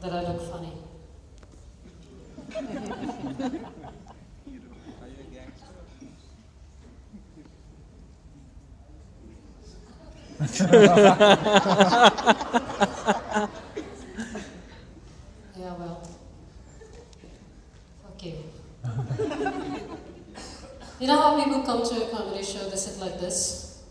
that I look funny. Yeah, well, fuck you. You know how people come to a comedy show, they sit like this?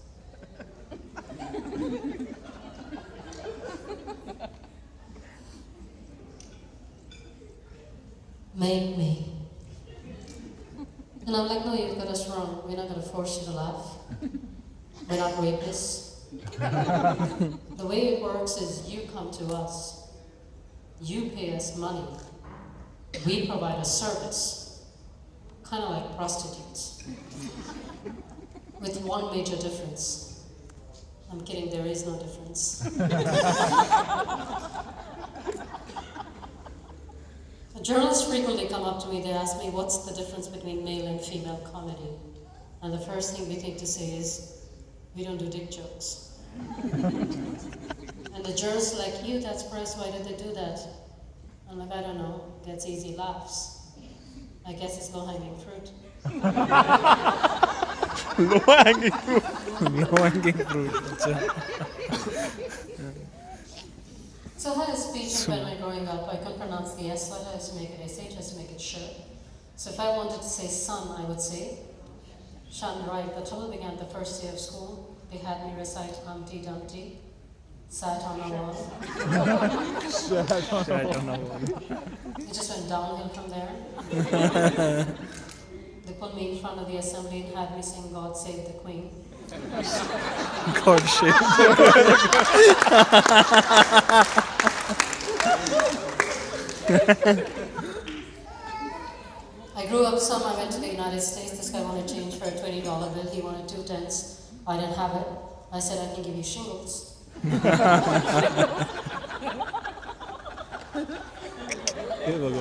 Make me. And I'm like, no, you've got us wrong. We're not going to force you to laugh. We're not rapists. The way it works is you come to us. You pay us money. We provide a service. Kind of like prostitutes. With one major difference. I'm kidding, there is no difference. Journalists frequently come up to me, they ask me, what's the difference between male and female comedy? And the first thing they think to say is, we don't do dick jokes. And the journalists are like, you, that's press, why did they do that? I'm like, I don't know, gets easy laughs. I guess it's low-hanging fruit. Low-hanging fruit. Low-hanging fruit. So I had a speech in Penway growing up. I couldn't pronounce the S letter, I had to make it SH, I had to make it sh. So if I wanted to say sun, I would say Shan right. The trouble began the first day of school. They had me recite Humpty Dumpty, sat on a wall. It just went downhill from there. They put me in front of the assembly and had me sing God Save the Queen. God shit. I grew up some, I went to the United States, this guy wanted change for a $20 bill, he wanted 2 10s. I didn't have it. I said, I can give you shingles.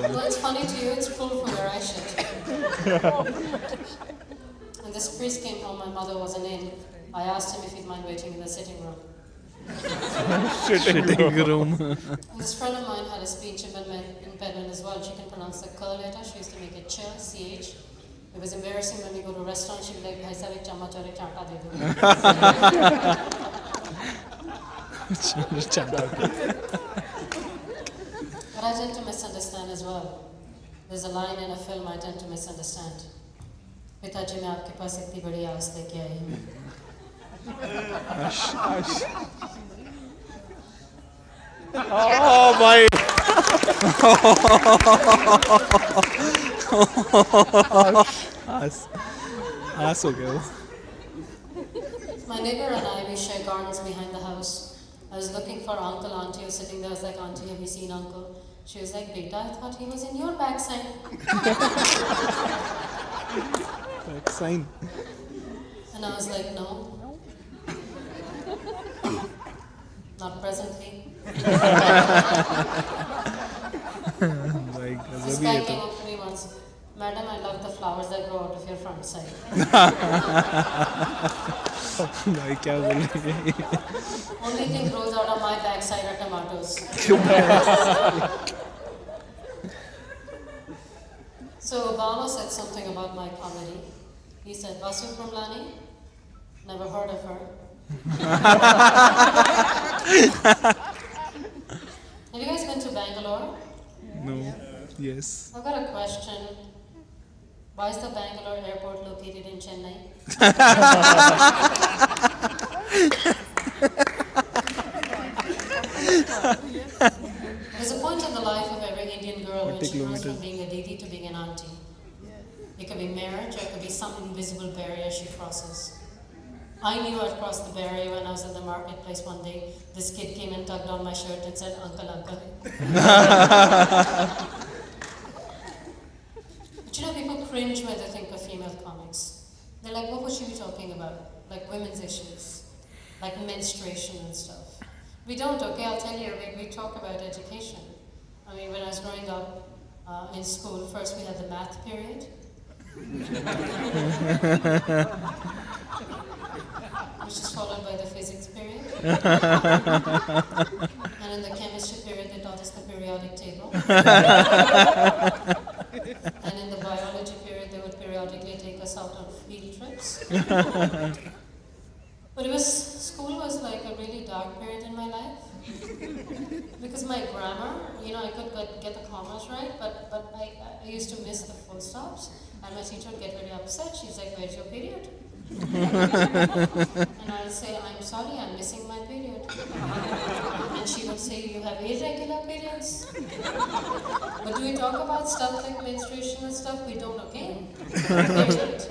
Well, it's funny to you, it's pulled from where I shit. And this priest came home, my mother wasn't in. I asked him if he'd mind waiting in the sitting room. Sitting room. And this friend of mine had a speech in Bedouin as well. She can pronounce the k letter. She used to make it ch, ch. It was embarrassing when we go to a restaurant. She'd be like, "Bhai sahab, ek chammach aur ek chaata de do." But I tend to misunderstand as well. There's a line in a film I tend to misunderstand. Pitaji, मैं आपके पास इतनी बड़ी आस लेके आई हूँ. Oh my. आस हो गया वो. My neighbor and I, we share gardens behind the house. I was looking for uncle, auntie was sitting there. I was like, auntie, have you seen uncle? She was like, beta, I thought he was in your backside. Back sign. And I was like, no. Not presently. This guy came up to me once. Madam, I love the flowers that grow out of your front side. भाई क्या बोल रही है? Only thing grows out of my backside are tomatoes. So Obama said something about my comedy. He said, Vasu Primlani, never heard of her. Have you guys been to Bangalore? No. Yes. I've got a question. Why is the Bangalore airport located in Chennai? There's a point in the life of every Indian girl when she goes from being a didi to being an auntie. It could be marriage or it could be some invisible barrier she crosses. I knew I'd crossed the barrier when I was in the marketplace one day. This kid came and tugged on my shirt and said, Uncle, uncle. But you know, people cringe when they think of female comics. They're like, what would she be talking about? Like women's issues, like menstruation and stuff. We don't, okay, I'll tell you, we talk about education. I mean, when I was growing up in school, first we had the math period. Which is followed by the physics period. And in the chemistry period, period, they taught us the periodic table. And in the biology period, they would periodically take us out on field trips. But school was like a really dark period in my life. Because my grammar, I could get the commas right, but I used to miss the full stops. And my teacher would get very upset. She's like, "Where's your period?" And I'll say, "I'm sorry, I'm missing my period." And she would say, "You have irregular periods." But do we talk about stuff like menstruation and stuff? We don't, okay? Period.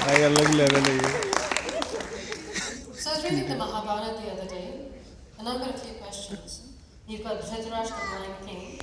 भाई अलग level है ये. So I was reading the Mahabharata the other day, and I've got a few questions. You've got Dhritarashtra, the blind king.